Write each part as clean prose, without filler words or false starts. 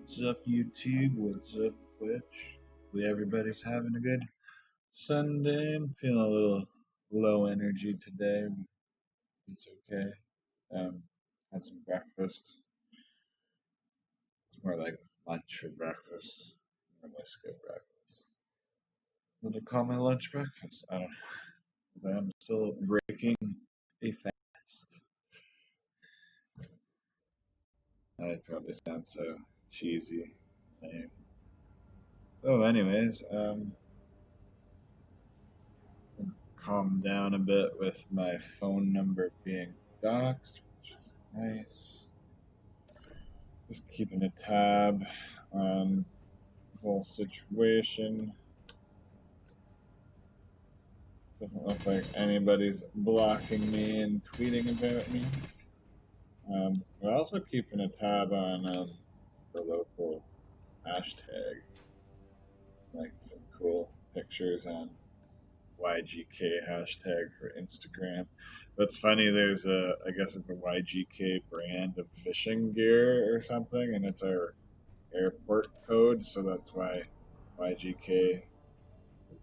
What's up, YouTube? What's up, Twitch? Hopefully everybody's having a good Sunday. I'm feeling a little low energy today. It's okay. Had some breakfast. It's more like lunch or breakfast. Or like skip breakfast. What do I call my lunch breakfast? I don't know. But I'm still breaking a fast. I probably sound so cheesy. Lame. Oh, anyways, calm down a bit with my phone number being doxxed, which is nice. Just keeping a tab on the whole situation. Doesn't look like anybody's blocking me and tweeting about me. We're also keeping a tab on the local hashtag, like some cool pictures on YGK hashtag for Instagram. What's funny, there's I guess it's a YGK brand of fishing gear or something, and it's our airport code, so that's why YGK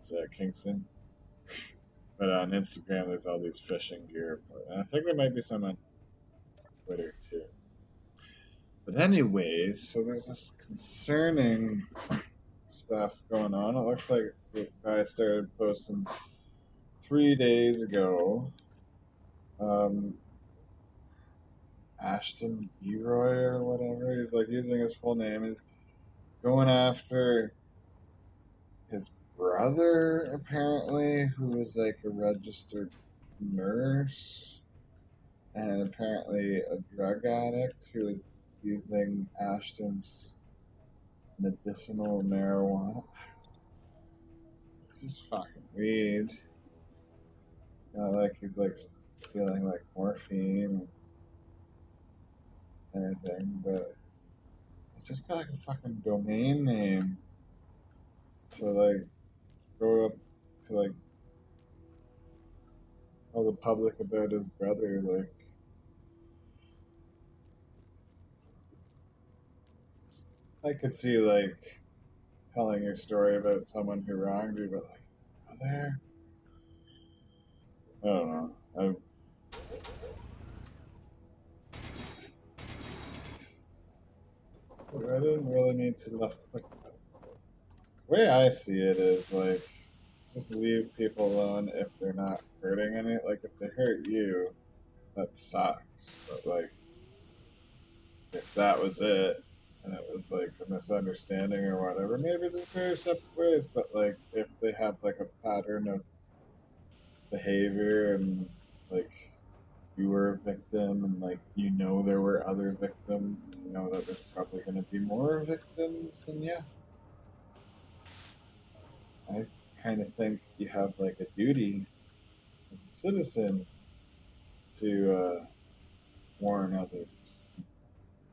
is Kingston. But on Instagram, there's all these fishing gear, and I think there might be some on Twitter too. But anyways, so there's this concerning stuff going on. It looks like the guy started posting 3 days ago. Ashton Leroy or whatever. He's like using his full name. He's going after his brother, apparently, who is like a registered nurse and apparently a drug addict who is using Ashton's medicinal marijuana. This is fucking weird. It's not like he's like stealing like morphine or anything, but it's just got like a fucking domain name to like go up to like tell the public about his brother. Like, I could see like telling your story about someone who wronged you, but like brother, I don't know. I didn't really need to left click. The way I see it is like just leave people alone if they're not hurting any. Like if they hurt you, that sucks. But like if that was it and it was like a misunderstanding or whatever, maybe there's very separate ways. But like if they have like a pattern of behavior and like you were a victim and like you know there were other victims, you know that there's probably going to be more victims, then yeah, I kind of think you have like a duty as a citizen to warn others.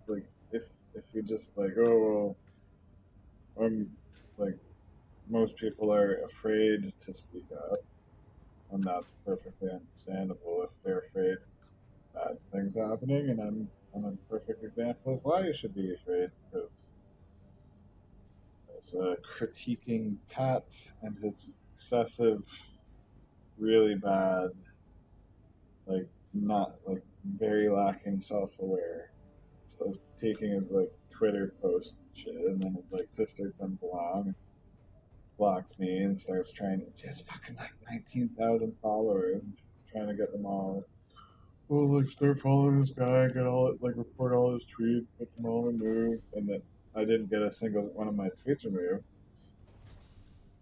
Like if you just like, oh well, I'm like most people are afraid to speak up, and that's perfectly understandable if they're afraid of bad things happening, and I'm a perfect example of why you should be afraid because it's critiquing Pat and his excessive, really bad, like not like very lacking self-aware. Starts taking his like Twitter post and shit, and then his like sister comes along and blocks me and starts trying to just fucking like 19,000 followers, and trying to get them all. Well, like start following this guy, get all like report all his tweets, get them all removed, and then I didn't get a single one of my tweets removed,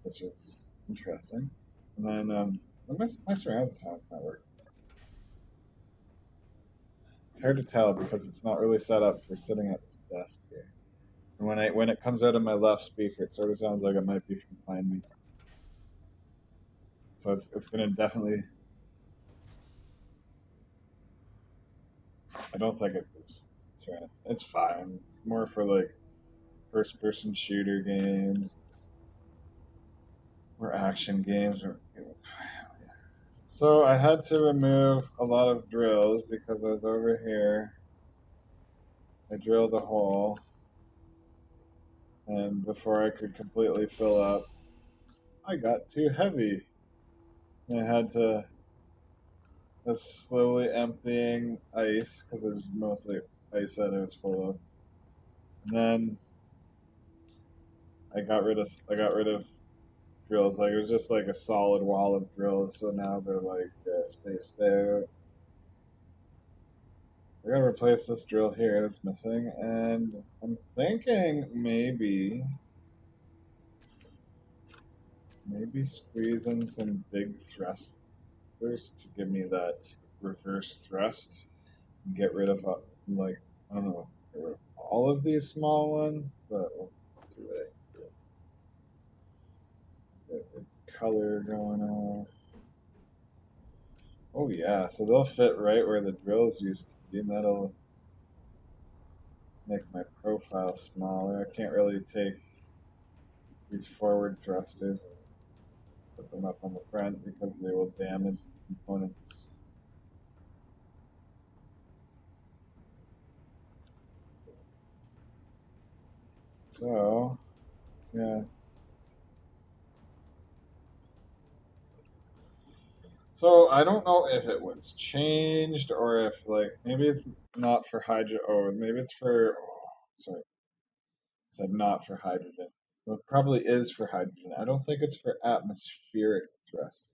which is interesting. And then my surround sound's not working. It's hard to tell because it's not really set up for sitting at this desk here. And when it comes out of my left speaker, it sort of sounds like it might be from behind me. So it's gonna definitely. I don't think it's. It's fine. It's more for like first person shooter games or action games or. So I had to remove a lot of drills because I was over here. I drilled a hole and before I could completely fill up, I got too heavy. And I had to slowly emptying ice because it was mostly ice that it was full of. And then I got rid of drills. Like it was just like a solid wall of drills. So now they're like spaced out. I gotta replace this drill here that's missing, and I'm thinking maybe squeeze in some big thrusters to give me that reverse thrust and get rid of like I don't know, get rid of all of these small ones, but we'll see what I can do. Get the color going on. Oh yeah, so they'll fit right where the drills used to be, and that'll make my profile smaller. I can't really take these forward thrusters and put them up on the front because they will damage components. So, yeah. So I don't know if it was changed or if like maybe it's not for hydrogen. Oh, maybe it's for. Oh, sorry, I said not for hydrogen. Well, it probably is for hydrogen. I don't think it's for atmospheric thrusters.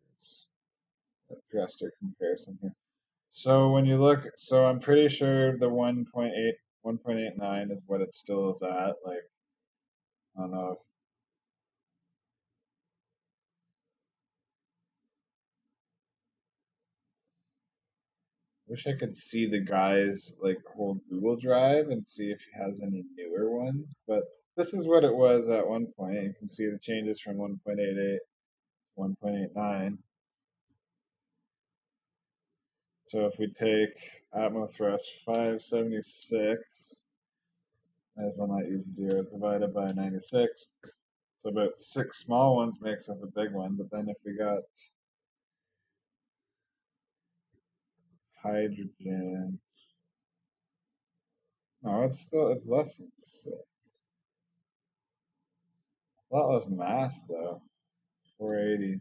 Thruster comparison here. So when you look, so I'm pretty sure the 1.8, 1.89 is what it still is at. Like I don't know if wish I could see the guy's like whole Google Drive and see if he has any newer ones. But this is what it was at one point. You can see the changes from 1.88, 1.89. So if we take Atmo Thrust 576, might as well not use zeros, divided by 96. So about six small ones makes up a big one. But then if we got hydrogen, no, it's less than six. A lot less mass though. 480.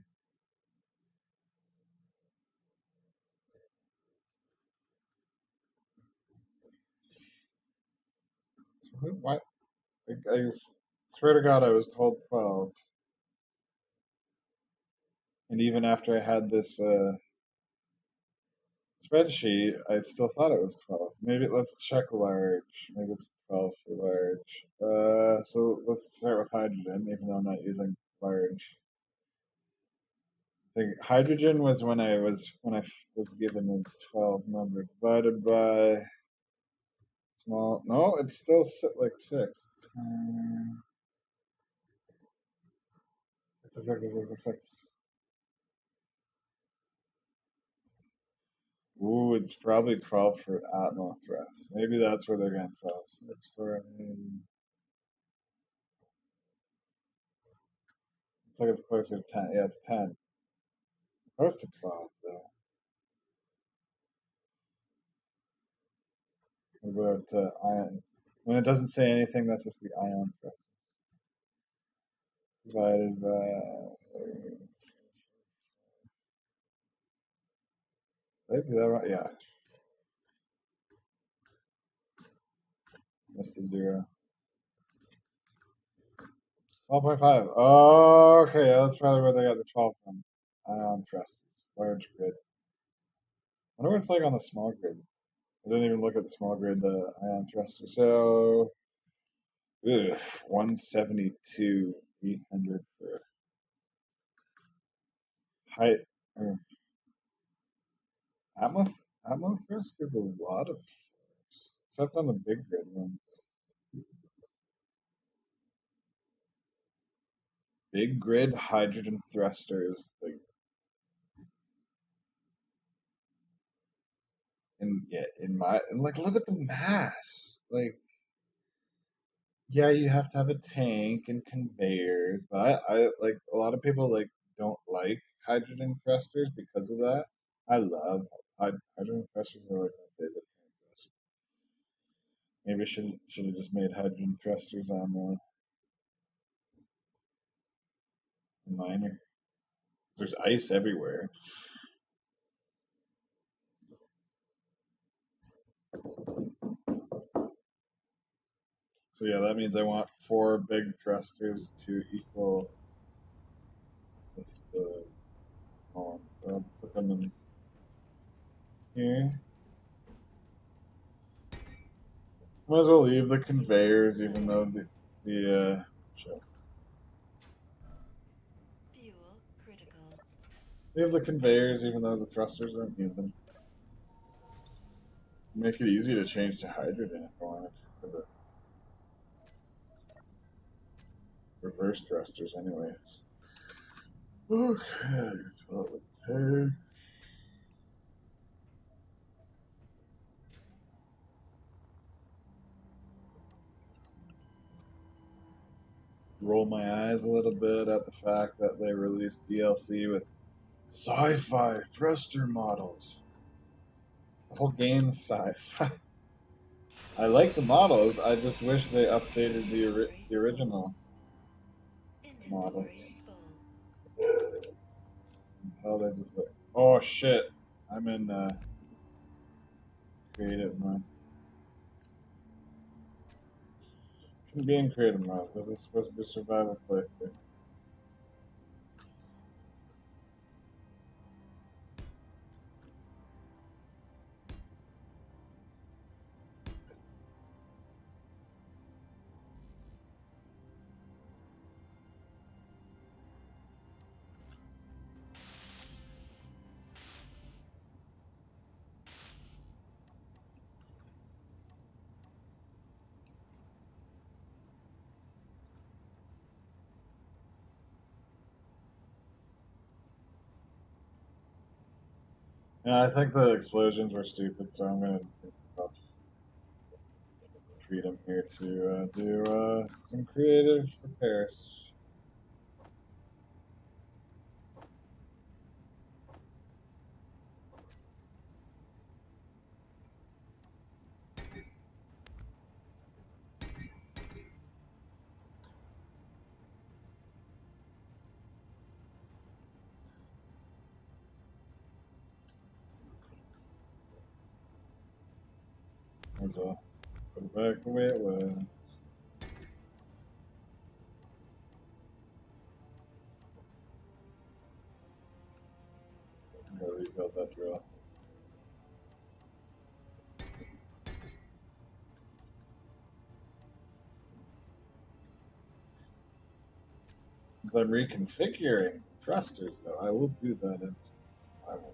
So why? I swear to God, I was told 12. And even after I had this spreadsheet, I still thought it was 12. Maybe let's check large. Maybe it's 12 for large. So let's start with hydrogen, even though I'm not using large. I think hydrogen was when I was given the 12 number divided by small. No, it's still like 6. 6. Ooh, it's probably 12 for Atmo Thrust. Maybe that's where they're getting 12. So it's for, it's like it's closer to 10. Yeah, it's 10. Close to 12, though. What about ion? When it doesn't say anything, that's just the ion thrust. Divided by. Did I do that right? Yeah, missed the 0. 12.5. Oh, okay. Yeah, that's probably where they got the 12 from. Ion thrusters. Large grid. I wonder what it's like on the small grid. I didn't even look at the small grid, the ion thruster. So, ugh, 172, 800 for height. Or Atmos thrust gives a lot of force, except on the big grid ones. Big grid hydrogen thrusters, like in like look at the mass. Like yeah, you have to have a tank and conveyors, but I like a lot of people like don't like hydrogen thrusters because of that. I love hydrogen thrusters are like my favorite thrusters. Maybe should have just made hydrogen thrusters on Miner. There's ice everywhere. So yeah, that means I want 4 big thrusters to equal this column. So I'll put them in here. Might as well leave the conveyors, even though shit. Fuel critical. Leave the conveyors, even though the thrusters don't need them. Make it easy to change to hydrogen if I wanted for the reverse thrusters, anyways. Okay, development pair. Roll my eyes a little bit at the fact that they released DLC with sci-fi thruster models. The whole game's sci-fi. I like the models. I just wish they updated the original models. Until they just like, oh shit, I'm in creative mode. Can be in creative mode. This is supposed to be survival playthrough. Yeah, I think the explosions were stupid, so I'm gonna treat them here to do some creative repairs. Put it back the way it was. I'm gonna rebuild that drill. Since I'm reconfiguring thrusters, though, I will do that in survival.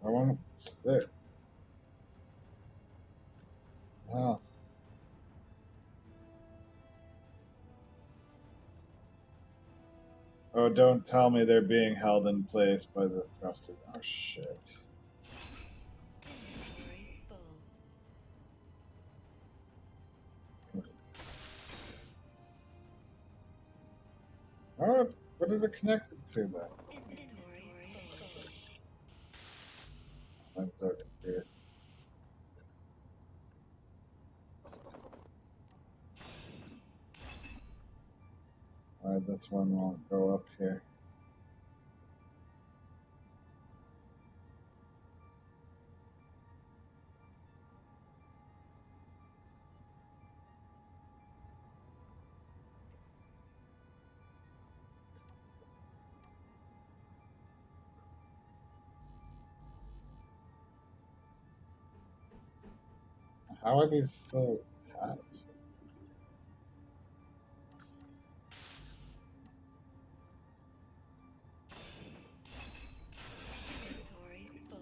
I won't stick. Oh. Oh, don't tell me they're being held in place by the thruster. Oh, shit. Inventory full. Oh, what is it connected to, then? Inventory full. I'm so confused. Alright, this one won't go up here. How are these still attached? Inventory full.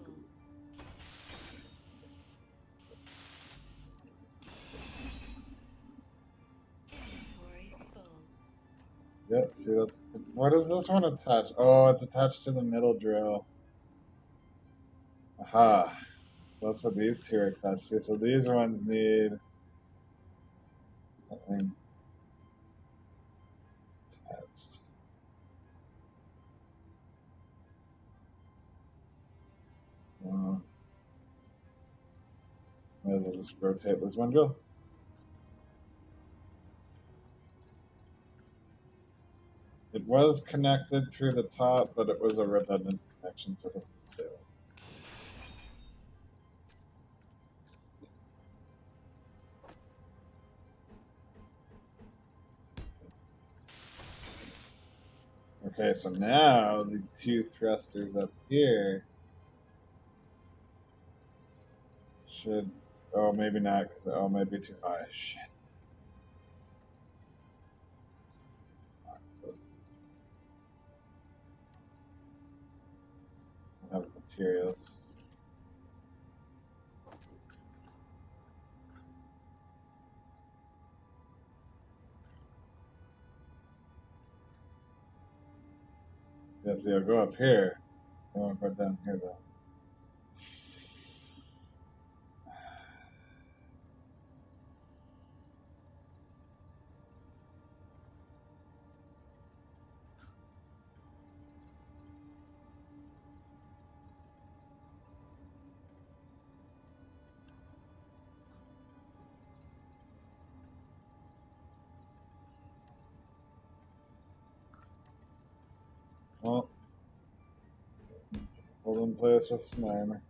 Inventory full. Yep, see that's what is this one attached? Oh, it's attached to the middle drill. Aha. So that's what these two are attached to. So these ones need something attached. as well just rotate this one drill. It was connected through the top, but it was a redundant connection, so it doesn't say that. Okay, so now the two thrusters up here should. Oh, maybe not. Oh, maybe too high. Shit. I don't have materials. Yeah, see, I'll go up here. I won't go down here though. Well, hold in place with some armor.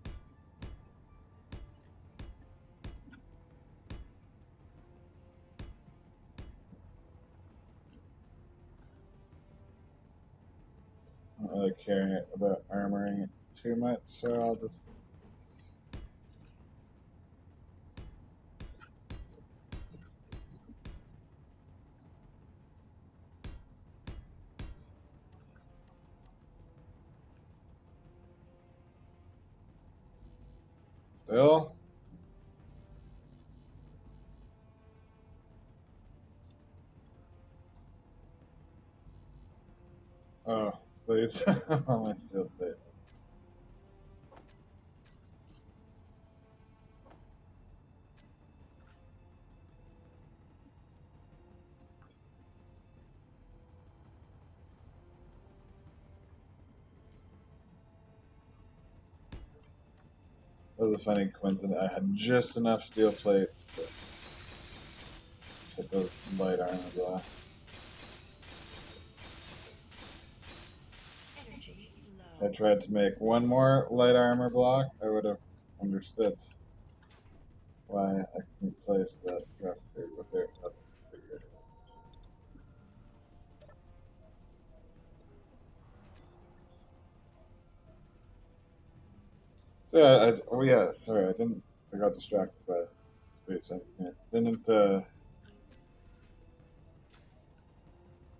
I don't really care about armoring it too much, so I'll just. Still? Oh, please. All my steel plate. That was a funny coincidence. I had just enough steel plates to put those light armor blocks. Energy If I low. tried to make one more light armor block, I would have understood why I couldn't place that thruster with their other figure. Yeah, oh yeah, sorry, I got distracted by space engineer. Didn't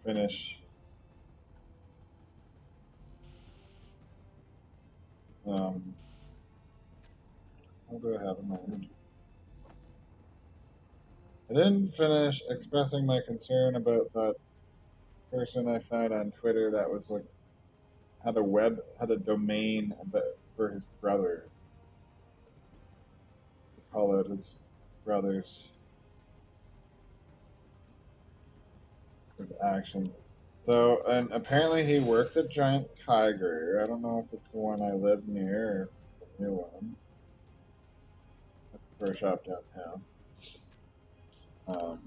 finish what do I have in my image? I didn't finish expressing my concern about that person I found on Twitter that was like had a domain for his brother to call out his brother's actions. So, and apparently he worked at Giant Tiger. I don't know if it's the one I live near or if it's the new one. At the fur shop downtown. Um,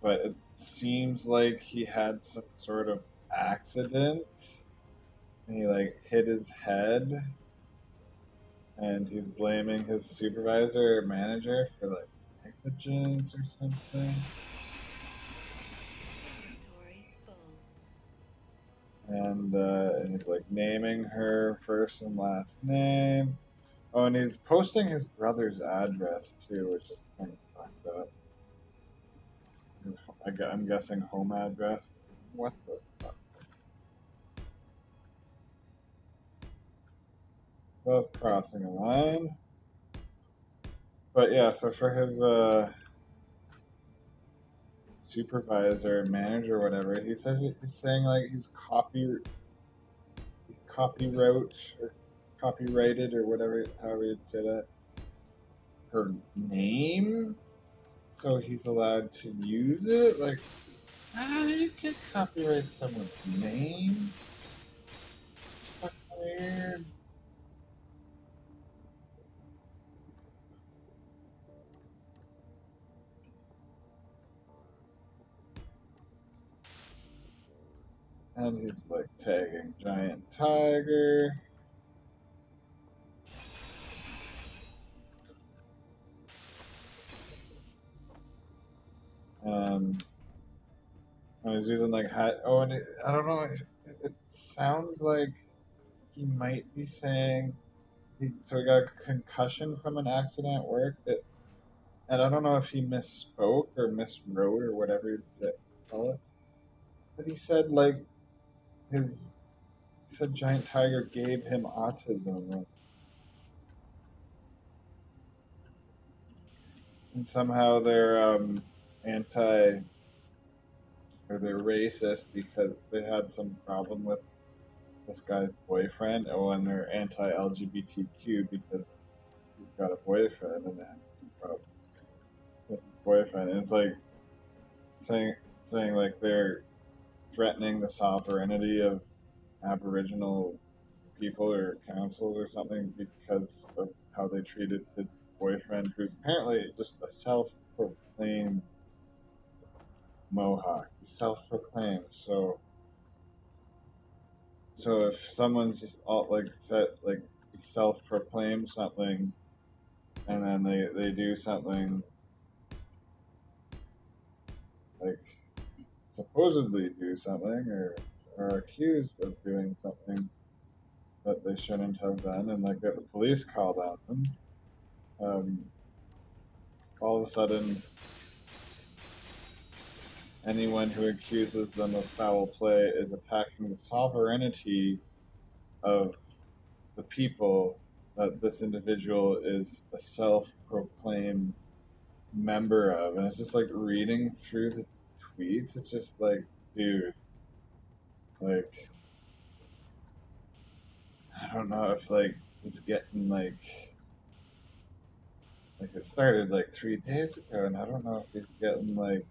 but it seems like he had some sort of accident and he like hit his head and he's blaming his supervisor or manager for like negligence or something. Inventory full. And he's like naming her first and last name. Oh, and he's posting his brother's address too, which is kind of fucked up. I'm guessing home address. What the fuck? That's crossing a line. But yeah, so for his supervisor, manager, whatever, he says he's saying like he's copyright or copyrighted or whatever, however you'd say that, her name, so he's allowed to use it. Like, you can't copyright someone's name. It's fucking weird. And he's like tagging Giant Tiger. And he's using like hat. Oh, and I don't know. It sounds like he might be saying so he got a concussion from an accident at work. And I don't know if he misspoke or miswrote or whatever you call it. But he said like his he said Giant Tiger gave him autism, and somehow they're anti or they're racist because they had some problem with this guy's boyfriend. Oh, and they're anti-LGBTQ because he's got a boyfriend and they have some problem with his boyfriend. And it's like saying like they're threatening the sovereignty of Aboriginal people or councils or something because of how they treated his boyfriend, who's apparently just a self-proclaimed Mohawk. Self-proclaimed. So if someone's just all like self-proclaim something, and then they do something like supposedly do something or are accused of doing something that they shouldn't have done, and like get the police called on them, all of a sudden anyone who accuses them of foul play is attacking the sovereignty of the people that this individual is a self-proclaimed member of. And it's just like reading through the tweets, it's just like, dude, like, I don't know if like he's getting like it started like 3 days ago, and I don't know if he's getting like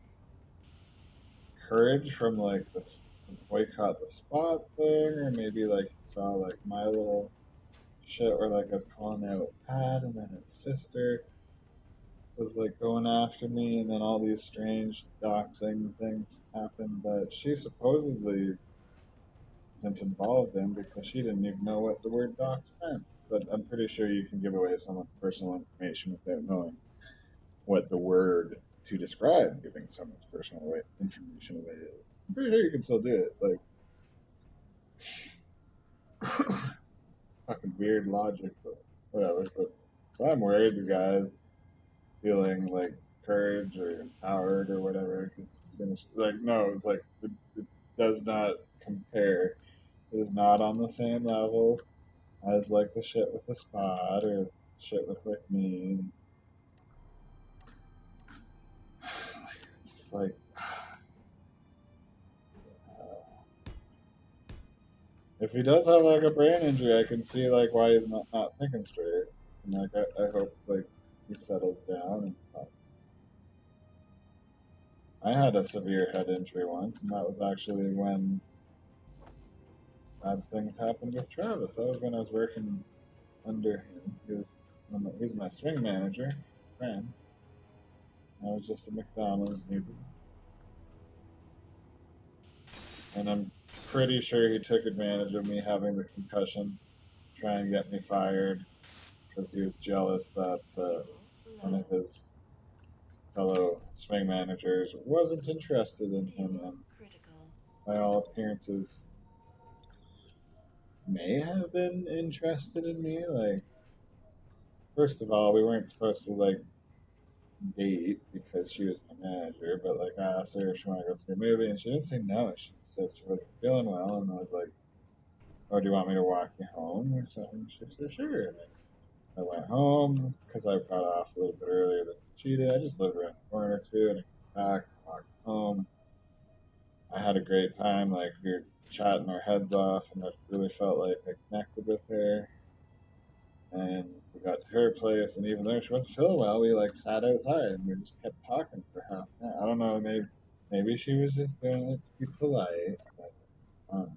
courage from like this boycott the spot thing, or maybe like he saw like my little shit where like I was calling out Pat, and then his sister was like going after me, and then all these strange doxing things happened that she supposedly isn't involved in because she didn't even know what the word dox meant. But I'm pretty sure you can give away someone's personal information without knowing what the word to describe giving someone's personal information away is. I'm pretty sure you can still do it. Like, fucking weird logic, but whatever. But so I'm worried the guy's feeling like courage or empowered or whatever because it's gonna like no, it's like it does not compare. It is not on the same level as like the shit with the spot or shit with like me. It's just like if he does have like a brain injury, I can see like why he's not thinking straight. And like I hope like he settles down. And I had a severe head injury once, and that was actually when bad things happened with Travis. That was when I was working under him. He was my swing manager, friend. I was just a McDonald's newbie. And I'm pretty sure he took advantage of me having the concussion, to try and get me fired, because he was jealous that one of his fellow swing managers wasn't interested in him, and by all appearances may have been interested in me. Like, first of all, we weren't supposed to like date because she was my manager, but like I asked her if she wanted to go see a movie, and she didn't say no. She said she wasn't feeling well, and I was like, "Oh, do you want me to walk you home or something?" She said, "Sure." And I went home because I got off a little bit earlier than she did. I just lived around the corner too, and I came back, walked home. I had a great time. Like we were chatting our heads off, and I really felt like I connected with her. And we got to her place, and even though she wasn't feeling well, we like sat outside and we just kept talking for half an hour. I don't know, maybe she was just doing it to be polite. But,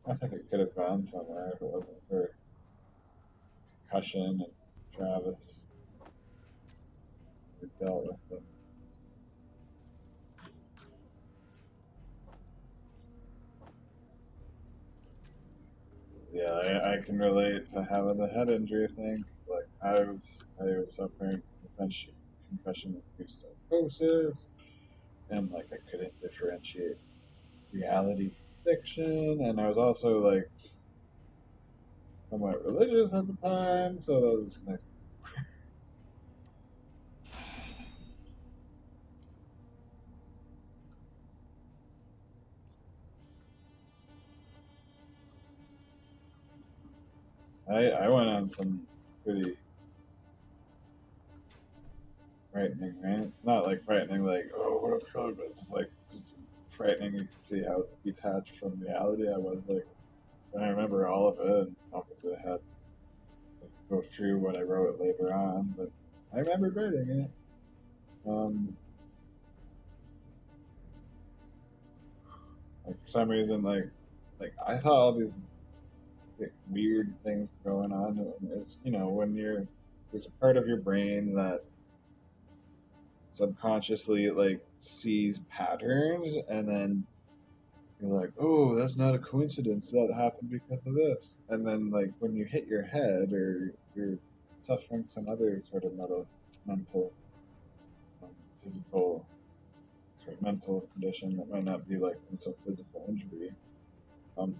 I think it could have gone somewhere if it wasn't for concussion and Travis. We dealt with it. Yeah, I can relate to having the head injury thing. It's like I was suffering concussion induced psychosis, and like I couldn't differentiate reality from fiction, and I was also like somewhat religious at the time, so that was nice. I went on some pretty frightening rants. Not like frightening, like oh what a killer, but just frightening. You can see how detached from reality I was. Like, and I remember all of it, and obviously I had to go through what I wrote later on, but I remember writing it. Um, like for some reason, like I thought all these like, weird things going on. And it's when there's a part of your brain that subconsciously like sees patterns, and then you're like, oh, that's not a coincidence. That happened because of this. And then like when you hit your head or you're suffering some other sort of mental, um, physical, sort of mental condition that might not be like some physical injury.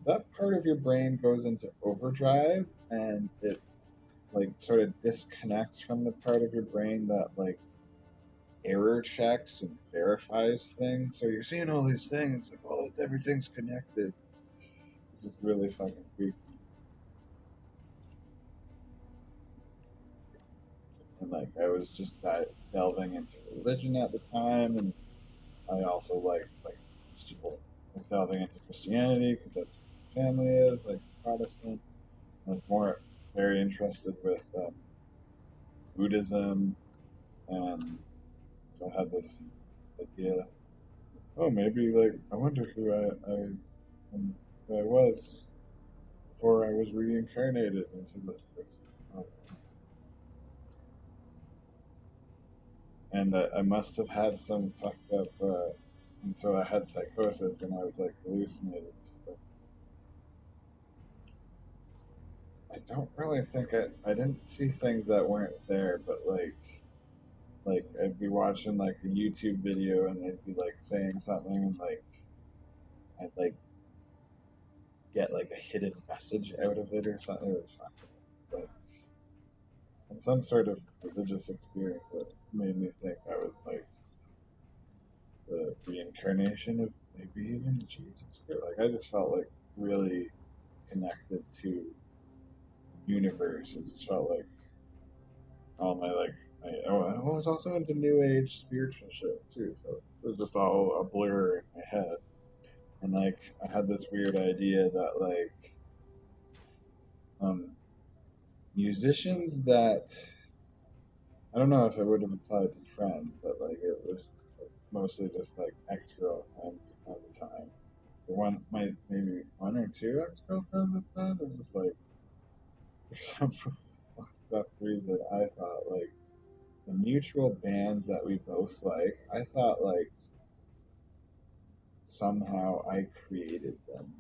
That part of your brain goes into overdrive, and it like sort of disconnects from the part of your brain that like error checks and verifies things. So you're seeing all these things like, oh, everything's connected. This is really fucking creepy. And like I was just delving into religion at the time, and I also like just delving into Christianity because that's what my family is like Protestant. I was more very interested with Buddhism, and so I had this idea. Oh, maybe like I wonder who I was before I was reincarnated into this person. Oh, and I must have had some fucked up, and so I had psychosis, and I was like hallucinating. But I don't really think I didn't see things that weren't there, but like I'd be watching like a YouTube video, and they'd be like saying something, and like I'd like get like a hidden message out of it or something. It was fucking, but and some sort of religious experience that made me think I was like the reincarnation of maybe even Jesus Christ. Like I just felt like really connected to the universe. It just felt like all my like I was also into New Age spiritual shit too. So it was just all a blur in my head. And like I had this weird idea that like um, musicians that I don't know if it would have applied to friends, but like it was mostly just like ex girlfriends at the time. The one, maybe one or two ex girlfriends at the time was just like for some fucked up reason. I thought like the mutual bands that we both like. I thought like somehow I created them.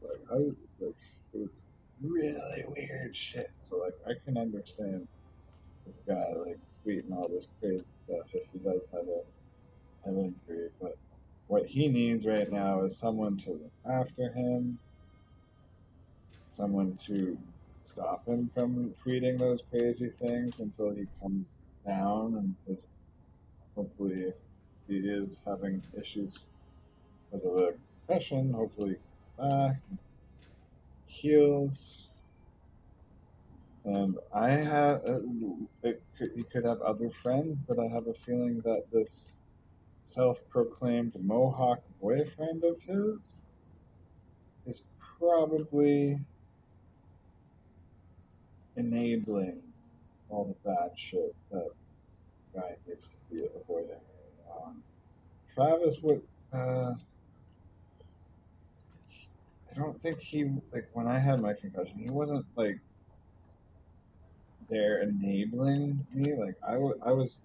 Like I like it was really weird shit. So like I can understand this guy like tweeting all this crazy stuff if he does have an injury, but what he needs right now is someone to look after him, someone to stop him from tweeting those crazy things until he comes down, and is, hopefully if he is having issues because of a concussion, hopefully back heals. And I have he could have other friends, but I have a feeling that this self-proclaimed Mohawk boyfriend of his is probably enabling all the bad shit that guy needs to be avoiding. Travis would. I don't think he like when I had my concussion. He wasn't like there enabling me. Like I was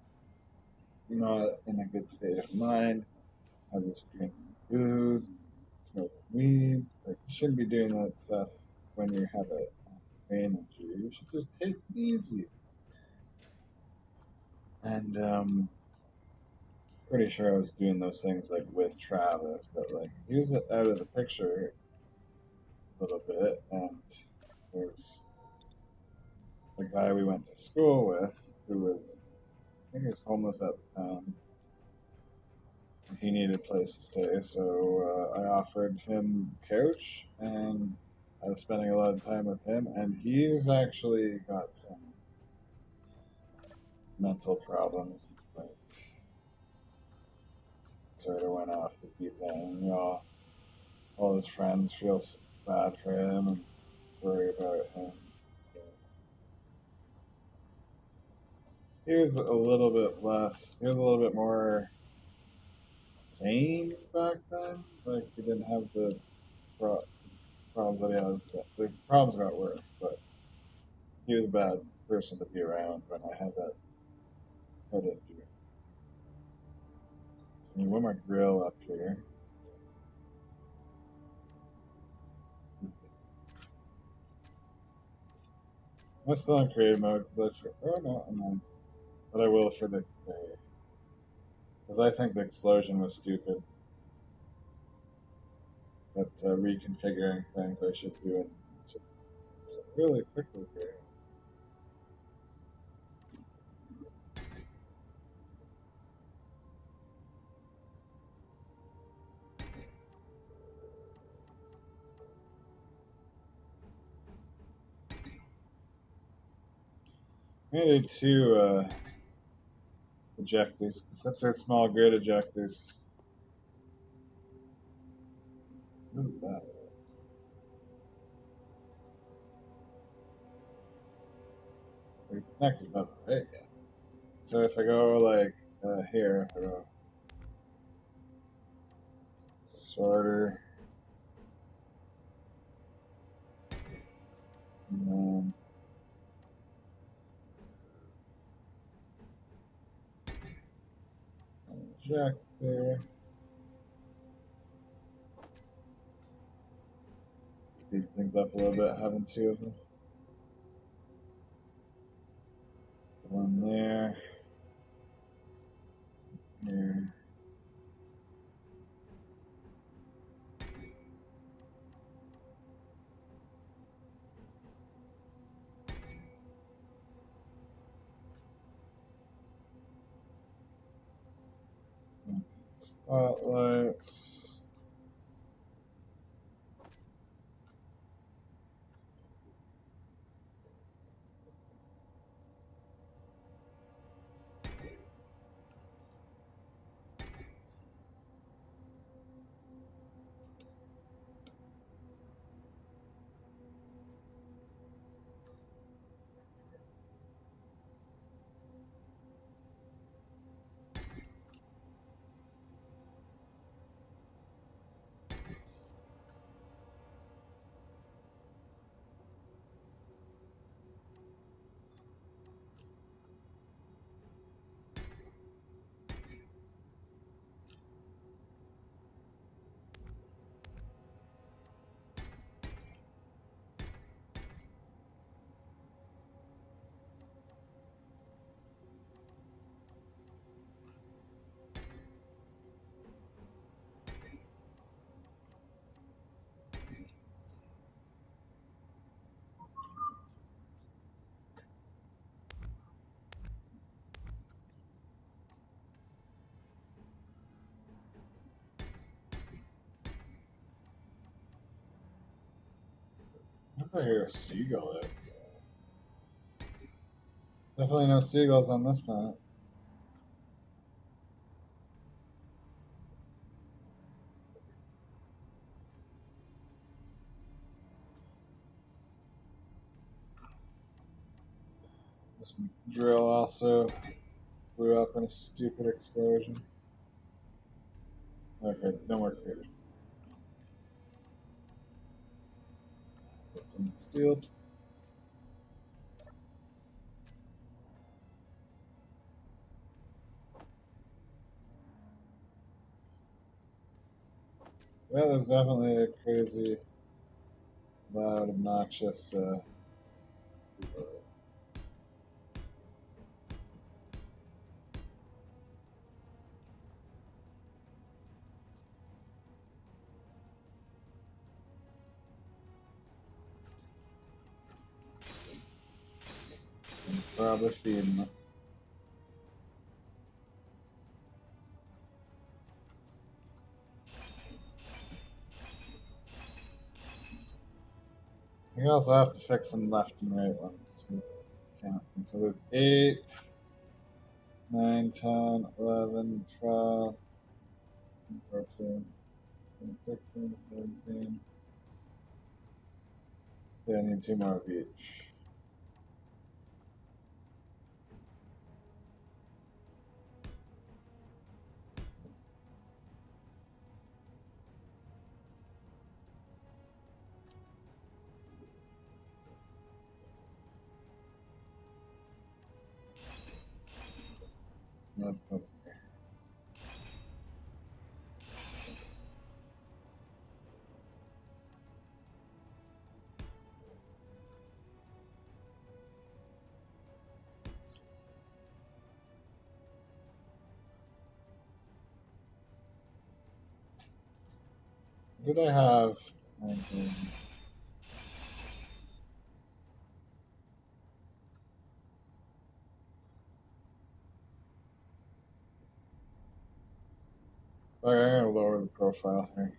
not in a good state of mind. I was drinking booze, smoking weed. Like you shouldn't be doing that stuff when you have a brain injury, you should just take it easy. And pretty sure I was doing those things like with Travis, but like he was out of the picture a little bit, and there's the guy we went to school with who was, I think he was homeless at the time. He needed a place to stay, so I offered him couch, and I was spending a lot of time with him, and he's actually got some mental problems. Like, sort of went off the deep end. You know, all his friends feel bad for him and worry about him. He was a little bit less. He was a little bit more sane back then. Like he didn't have the pro- problems that he has. The problems got worse, but he was a bad person to be around when I had that head injury. I mean, one more grill up here. I'm still in creative mode because oh no, I'm not. But I will for the because I think the explosion was stupid. But reconfiguring things I should do it really quickly here. I'm gonna do two ejectors. Since they're small grid ejectors. What is that? It's connected, but right? Yeah. So if I go like here, if I go sorter, and then ejector. Speed things up a little bit, having two of them. One there. Here. Spotlights. I hear a seagull. It's definitely no seagulls on this planet. This drill also blew up in a stupid explosion. Okay, no more craters. Put some steel. Yeah, there's definitely a crazy loud, obnoxious. Probably feeding them. We also have to fix some left and right ones. So there's 8, 9, 10, 11, 12, 14, 16, 17. Yeah, I need 2 more of each. Not up here. What did I have? 19. Alright, I'm gonna lower the profile here.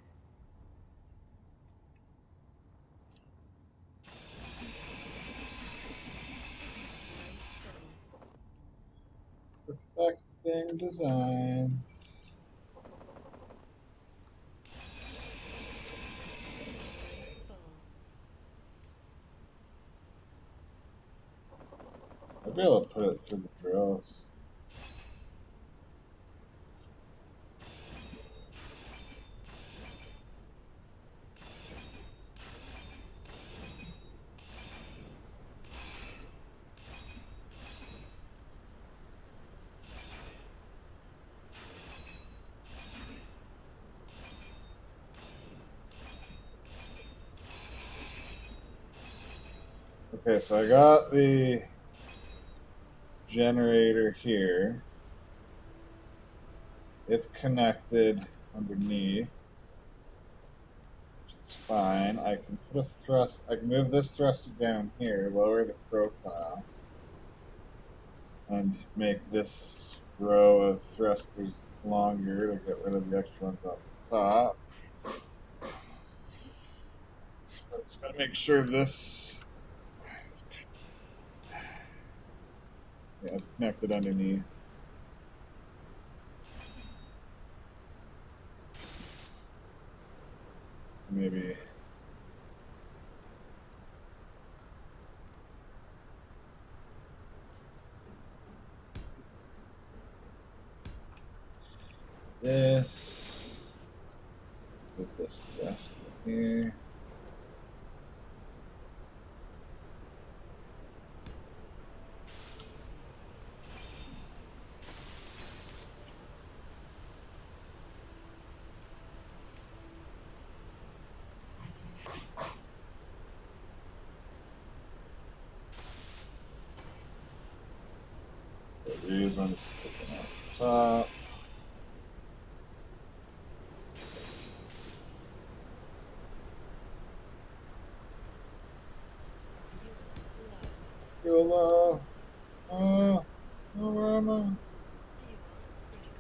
Perfecting designs. Full. I'd be able to put it through the drills. Okay, so I got the generator here. It's connected underneath, which is fine. I can put a thrust. I can move this thruster down here, lower the profile, and make this row of thrusters longer to get rid of the extra ones on the top. But just gotta make sure this. Yeah, it's connected underneath. So maybe. This. Put this thrust here. These ones sticking out the top. Fuel low. Fuel low. Oh, where am I? Fuel critical.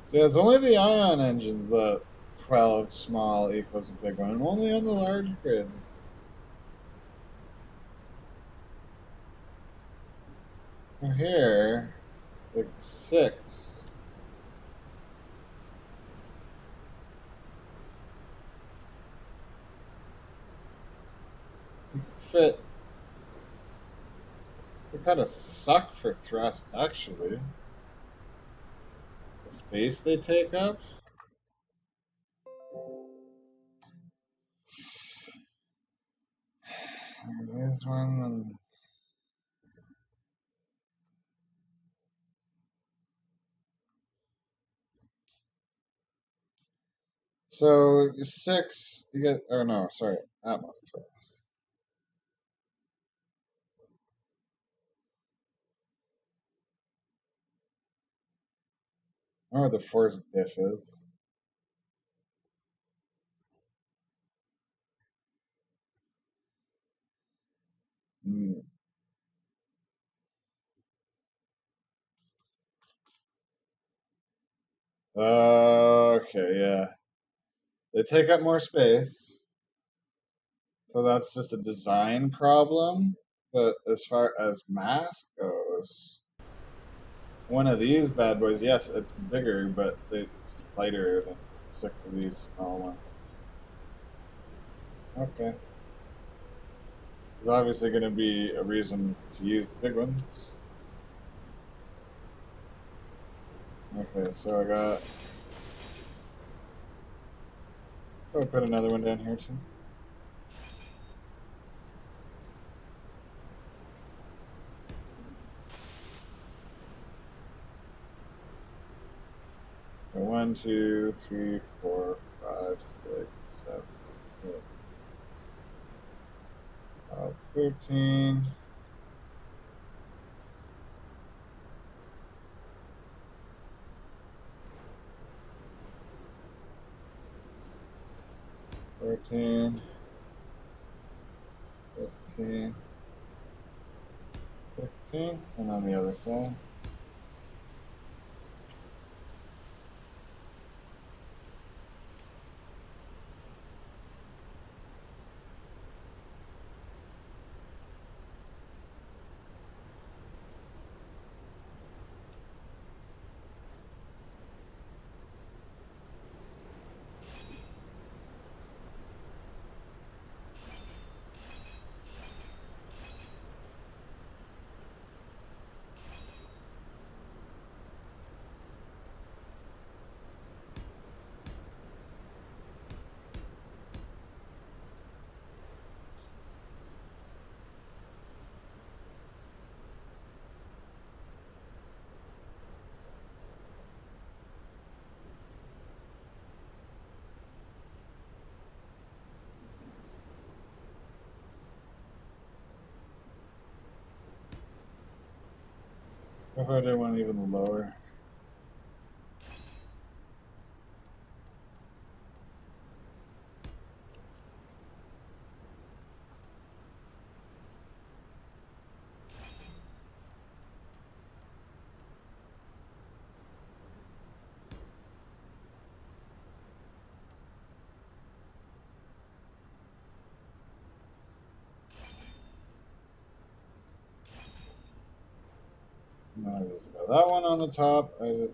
So yeah, it's only the ion engines that 12 small equals a big one. I'm only on the large grid. From here, like 6. Fit. They kind of suck for thrust, actually. space they take up. There's one. So 6, you get. Oh no, sorry, Atmos. I don't know what the force diff is. Hmm. Okay, yeah. They take up more space, so that's just a design problem. But as far as mass goes, one of these bad boys, yes, it's bigger, but it's lighter than 6 of these small ones. Okay. There's obviously going to be a reason to use the big ones. Okay, so I got. I'll put another one down here too. So 1, 2, 3, 4, 5, 6, 7, 8, 12, 13. 14, 15, 16, and on the other side. What if I do one even lower? No, just got that one on the top. I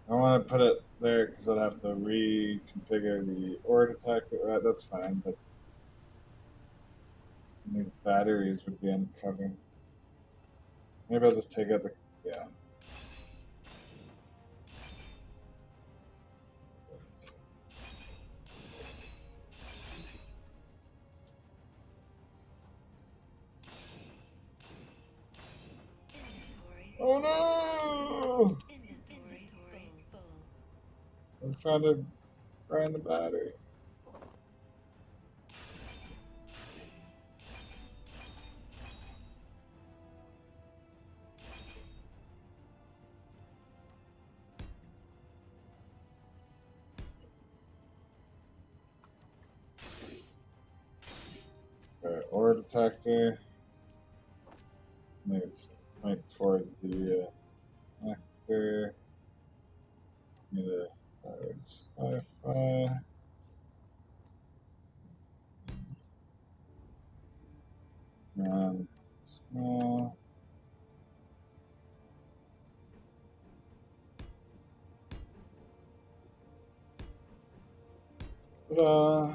want to put it there because I'd have to reconfigure the ore detector. That's fine, but these batteries would be uncovered. Maybe I'll just take out the. Yeah. Inventory. Oh no! Inventory full. I was trying to grind the battery. Okay, ore detector. Maybe it's point toward the actor. Need a large sci-fi. Small. Ta-da!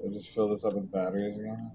We'll just fill this up with batteries again.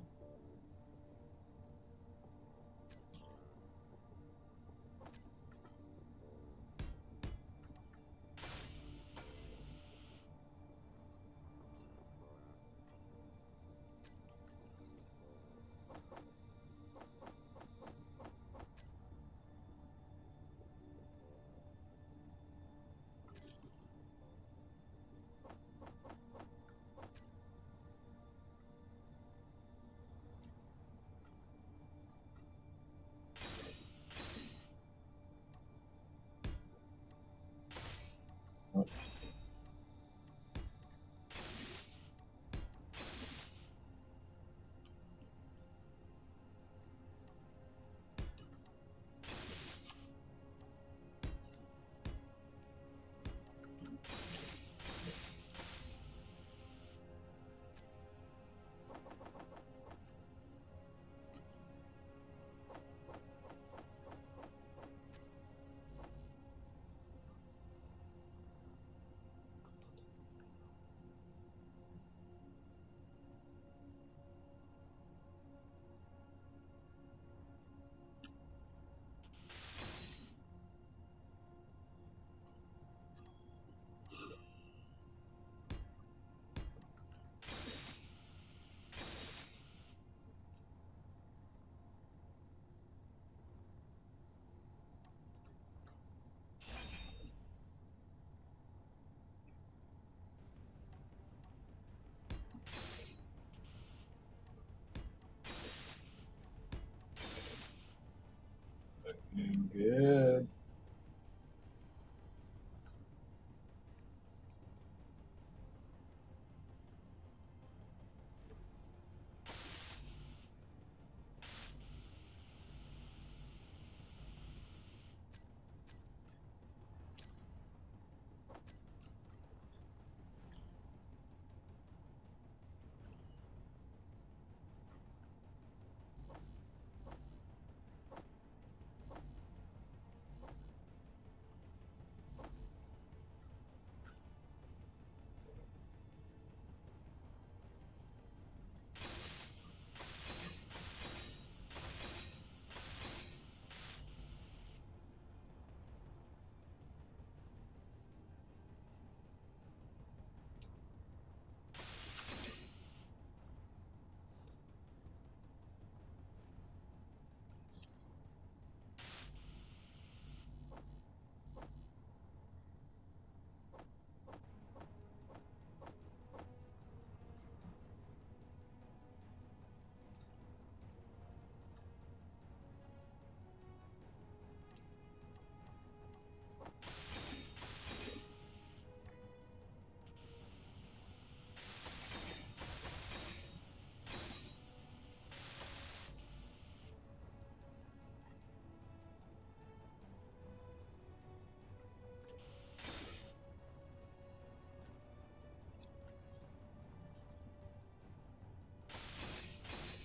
Good.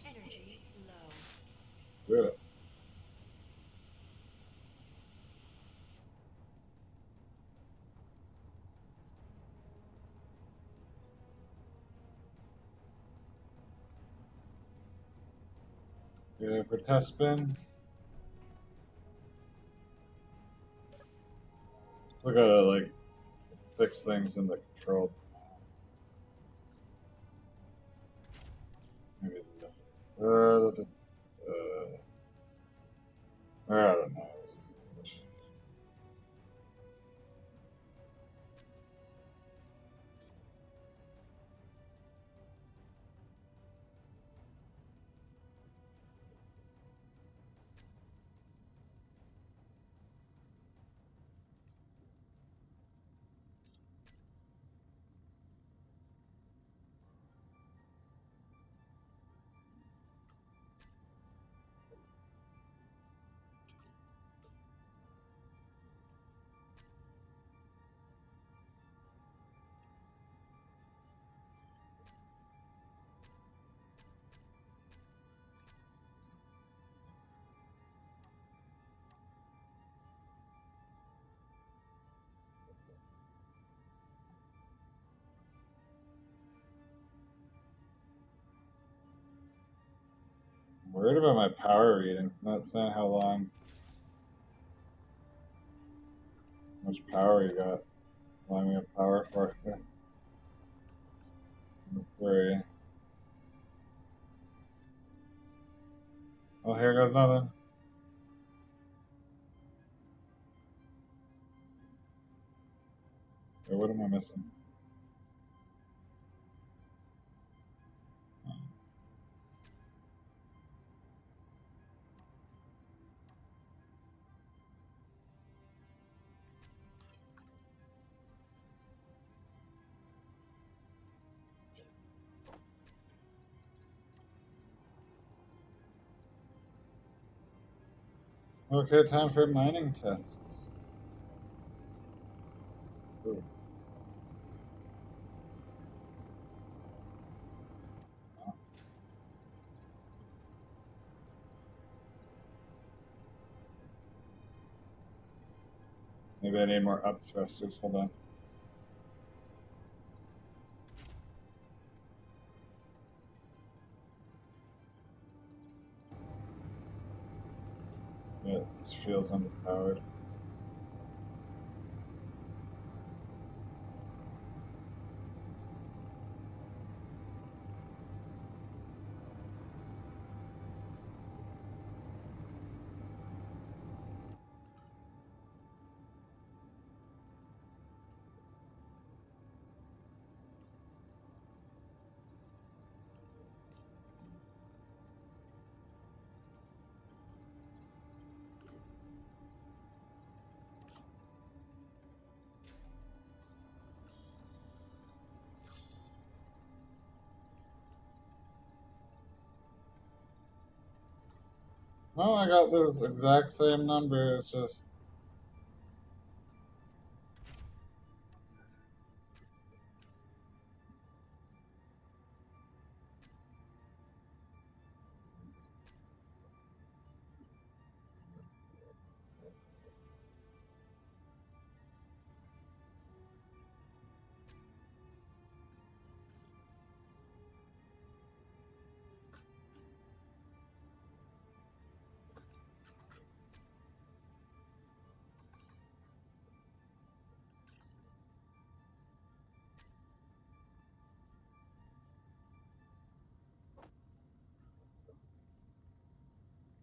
Energy low. Good. Good for test spin. We gotta like fix things in the control. Maybe I don't know. It's just- Worried about my power readings, not saying how much power you got. How long we have power for. Three. Well, here goes nothing. Wait, what am I missing? Okay, time for mining tests. Ooh. Maybe I need more up thrusters. Hold on. Yeah, it feels underpowered. No, I got this exact same number. It's just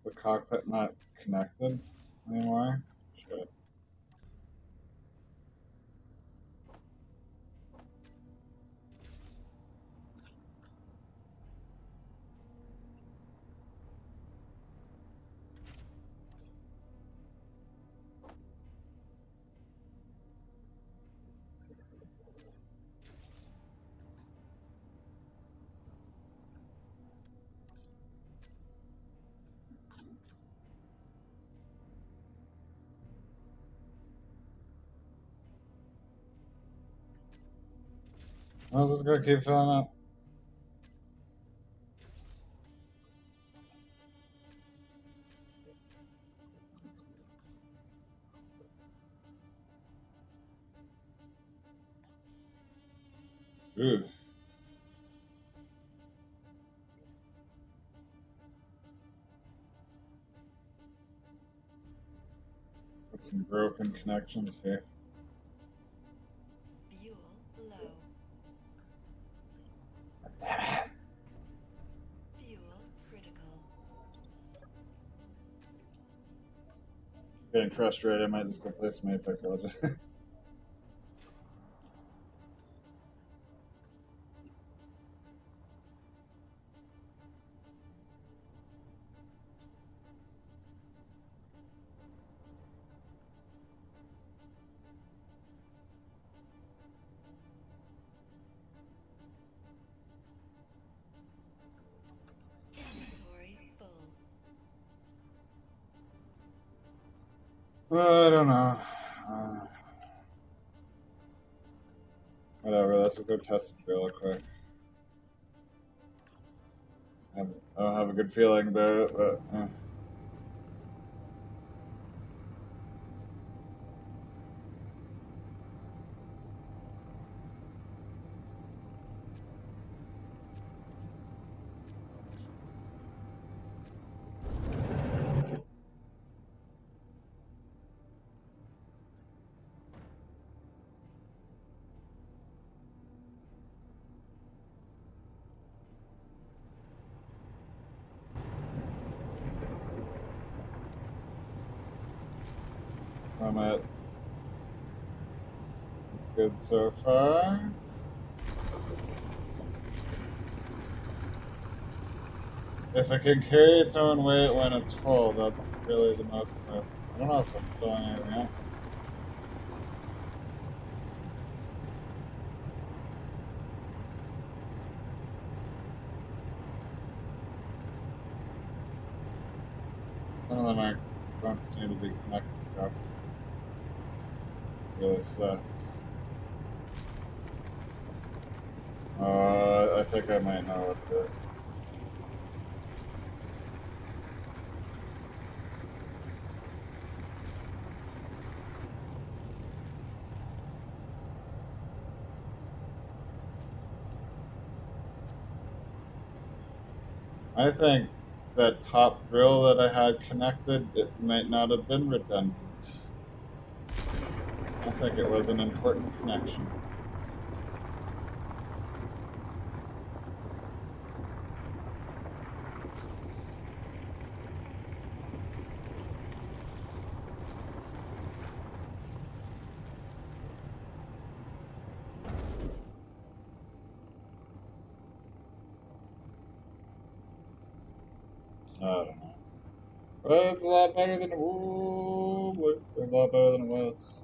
the cockpit not connected anymore. Shit. I was just gonna keep filling up. Ooh. Got some broken connections here. Fuel low. Fuel critical. Getting frustrated. I might just go play some Apex Legends. Inventory full. I don't know. Whatever. Let's just go test it real quick. I don't have a good feeling about it, but. from it. Good so far. If it can carry its own weight when it's full, that's really the most important. I don't know if I'm filling anything up. Some of them don't seem to be connected properly. Really sucks. I think I might know what it is. I think that top drill that I had connected, it might not have been redundant. I think it was an important connection. I don't know. But it's a lot better than it was. A lot better than it was.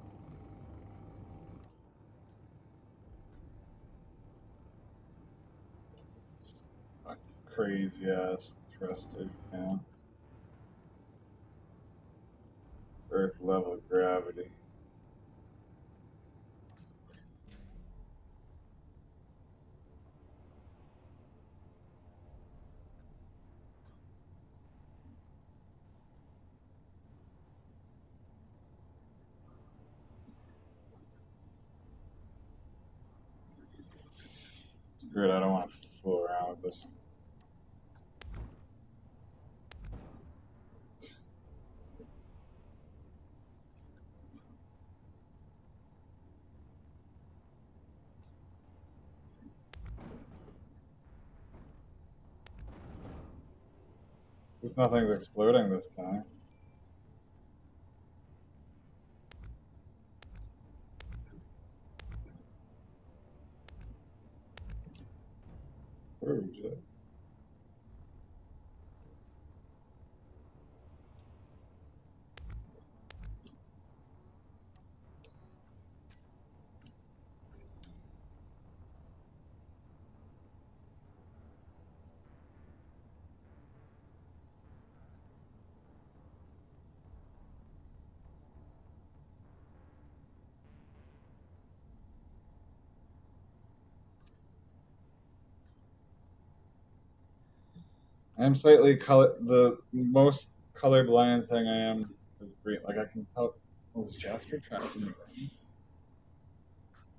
Crazy ass thruster, yeah. Earth level gravity. Screw it, I don't want to fool around with this. Because nothing's exploding this time. Ooh, shit. I'm slightly color. The most colorblind thing I am is green. Like I can tell. Oh, is Jasper trapped in the ground?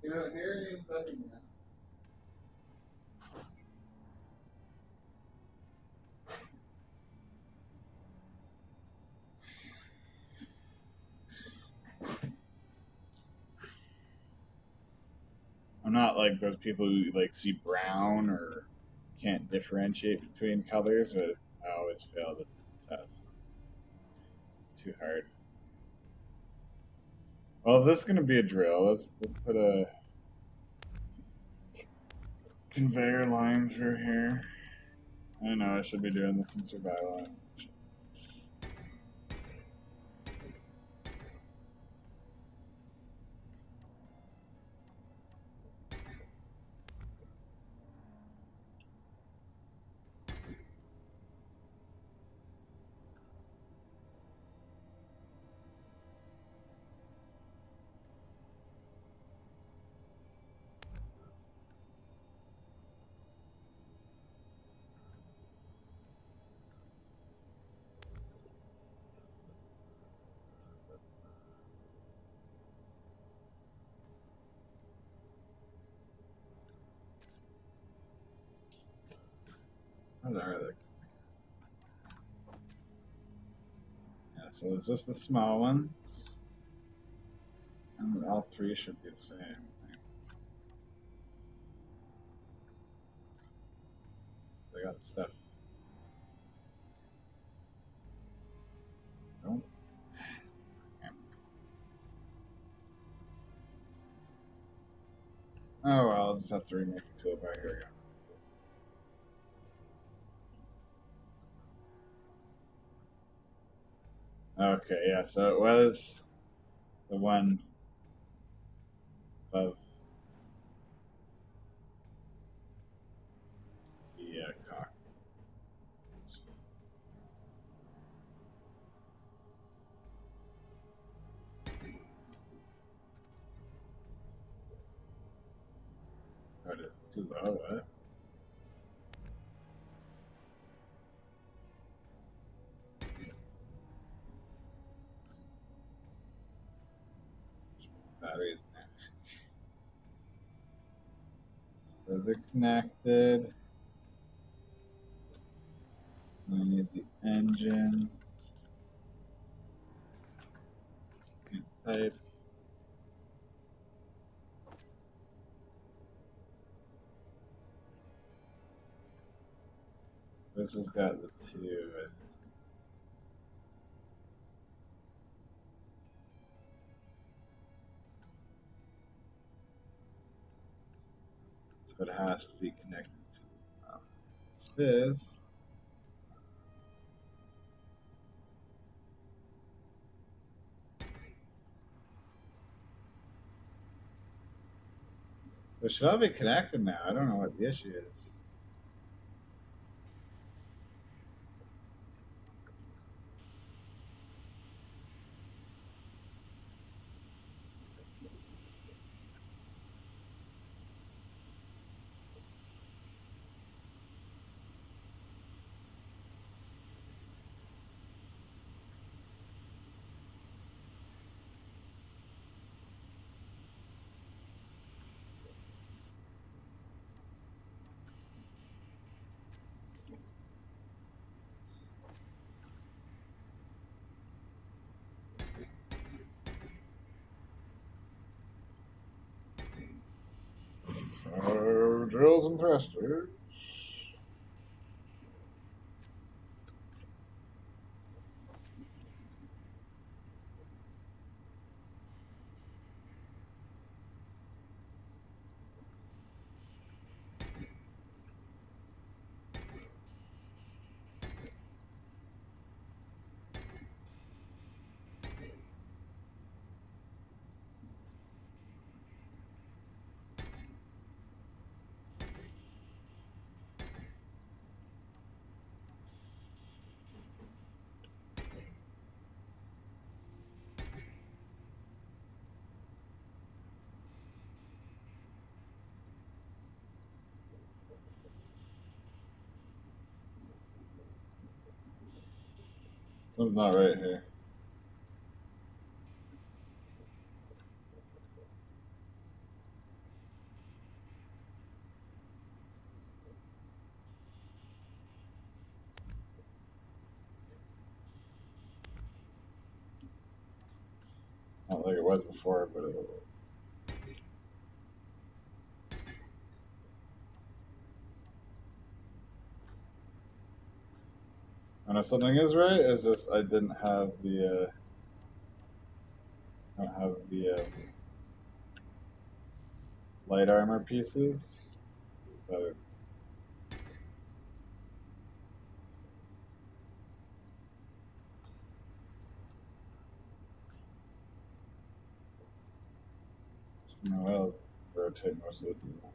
You don't hear anything. I'm not like those people who like see brown or can't differentiate between colors, but I always fail the test. Too hard. Well, if this is gonna be a drill, let's put a conveyor line through here. I know I should be doing this in survival. What are they? Yeah, so it's just the small ones, and all three should be the same. They got stuff. Nope. I'll just have to remake the toolbar. Here we go. Okay, yeah, so it was the one of the cock. Got it too low, what? Batteries now. So they're connected. I need the engine. Type. This has got the two. So it has to be connected to this. It should all be connected now. I don't know what the issue is. Drills and thrusters. Something's not right here. Not like it was before, but it, I know something is right. It's just I didn't have the. I don't have the light armor pieces. But I'll rotate most of the people.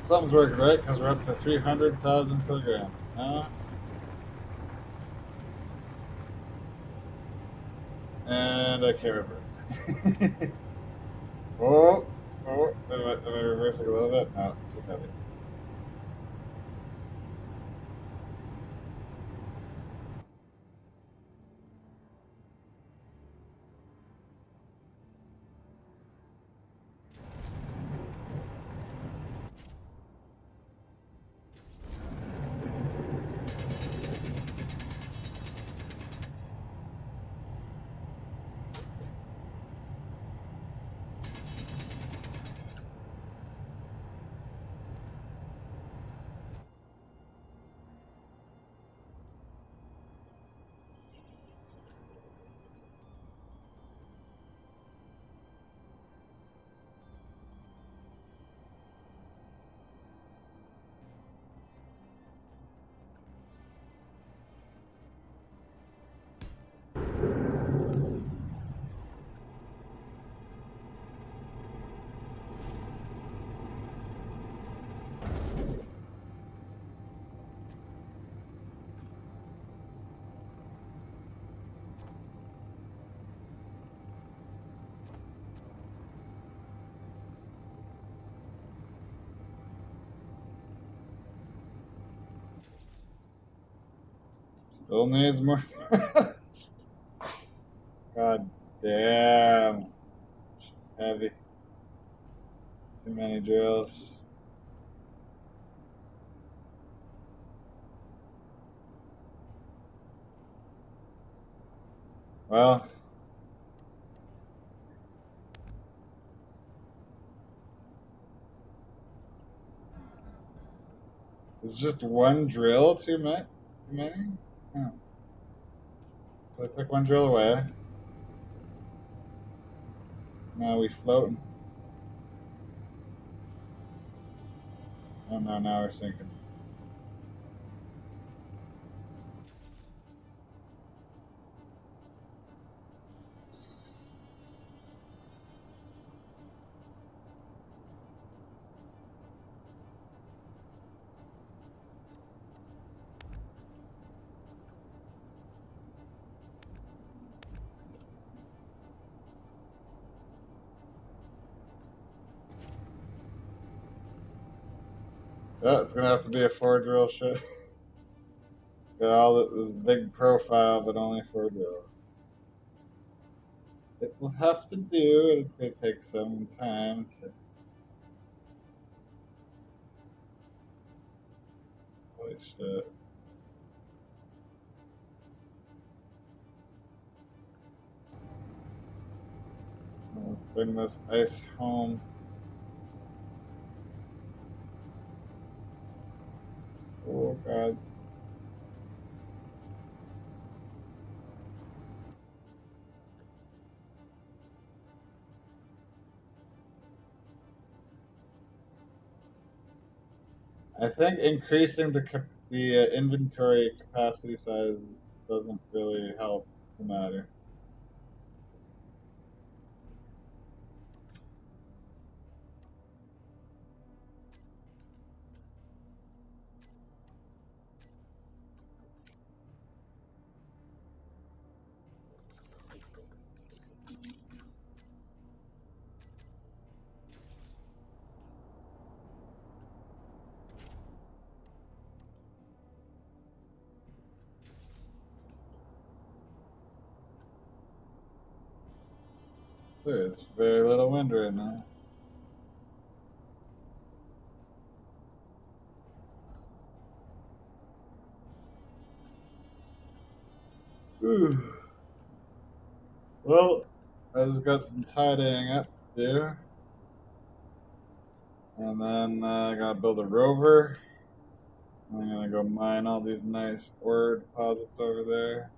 Something's working right because we're up to 300,000 kilograms. And I can't remember. Oh, am I reversing a little bit? No, too heavy. Still needs more. God damn. Heavy. Too many drills. Well, it's just one drill too many? Too many? Oh. So I took one drill away. Now we floating. Oh no, now we're sinking. Oh, it's gonna have to be a 4 drill shit. Got all this big profile, but only 4 drill. It will have to do, and it's gonna take some time to. Holy shit. Let's bring this ice home. Oh god. I think increasing the inventory capacity size doesn't really help the matter. There's very little wind right now. Well, I just got some tidying up to do. And then I gotta build a rover. I'm gonna go mine all these nice ore deposits over there.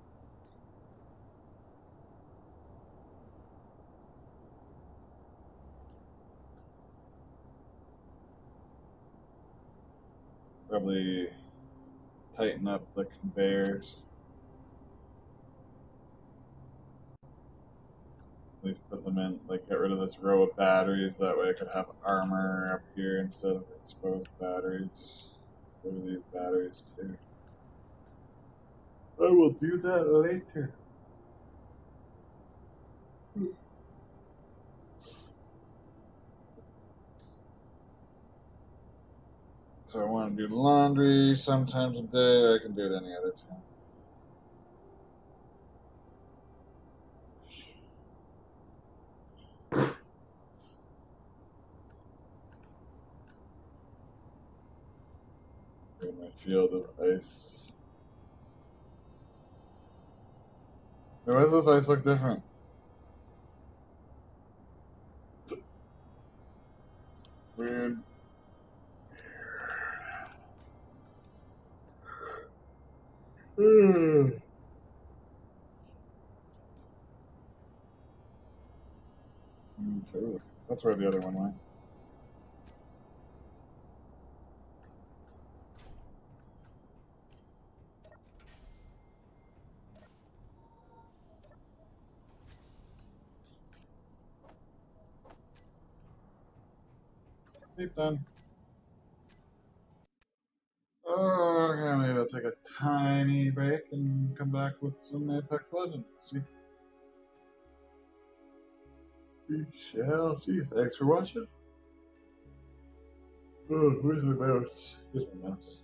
Probably tighten up the conveyors. At least put them in, like get rid of this row of batteries. That way I could have armor up here instead of exposed batteries. What are these batteries too? I will do that later. So I want to do laundry sometimes a day. I can do it any other time. In my field of ice. Why does this ice look different? Weird. That's where the other one went. Sleep done. Okay, maybe I'll take a tiny break and come back with some Apex Legends. See. We shall see. Thanks for watching. Oh, where's my mouse? Here's my mouse.